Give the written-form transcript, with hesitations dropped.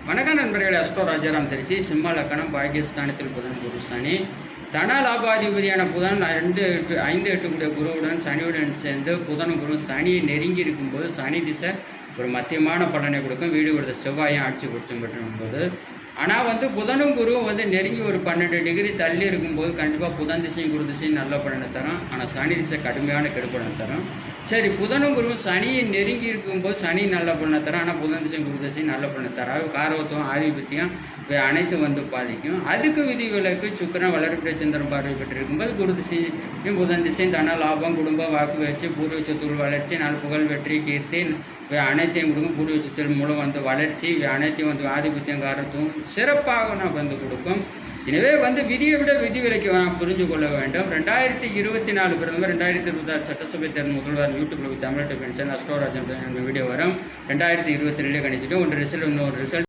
வணக்கம் நண்பர்களே, அஸ்ட்ரோ ராஜாராம் திருச்சி. சிம்ம லக்கணம், பாக்கியஸ்தானத்தில் புதன், குரு சனி. தன லாபாதிபதியான புதன் 5-8 கூடிய குருவுடன் சனியுடன் சேர்ந்து புதனும் குரு சனியை நெருங்கி இருக்கும்போது சனி திசை ஒரு மத்தியமான பலனை கொடுக்கும். வீடு கொடுத்த செவ்வாயும் ஆட்சி கொடுத்தும் பெற்றும்போது, ஆனால் புதனும் குருவும் நெருங்கி ஒரு 12 டிகிரி தள்ளி இருக்கும்போது கண்டிப்பாக புதன் திசையும் குரு திசையும் நல்ல பலனை தரும். ஆனால் சனி திசை கடுமையான கெடுப்பலனை தரும். சரி, புதனும் குருவும் சனியை நெருங்கி இருக்கும்போது சனி நல்ல பலனை தரும். ஆனால் புதன் திசையும் குரு திசையும் நல்ல பலனை தராது. காரவத்துவம், ஆதிபத்தியம் அனைத்து பாதிக்கும். அதுக்கு விதிவிலக்கு சுக்கிரன் வளர்பிறை சந்திரன் பார்வை பெற்றிருக்கும்போது குரு திசையும் புதன் திசையும் தன லாபம், குடும்ப வாக்கு வச்சு, பூர்வ சொத்துக்கள் வளர்ச்சி, நாலு புகழ், வெற்றி, கீர்த்தி அனைத்தையும் கொடுக்கும். பூர்வ சொத்துக்கள் மூலம் வளர்ச்சி அனைத்தையும் ஆதிபத்தியம் காரத்துவம் சிறப்பாக நான் கொடுக்கும். எனவே விதியை விட விதிவிலக்கை நாம் புரிஞ்சு கொள்ள வேண்டும். 2024 பிரதமர், 2026 சட்டசபை தேர்தல் முதல்வர் யூடியூப்ல Tamil channel astro Rajan video வரும். 2022 கணிச்சிட்டு ஒரு ரிசல்ட், இன்னொரு ரிசல்ட்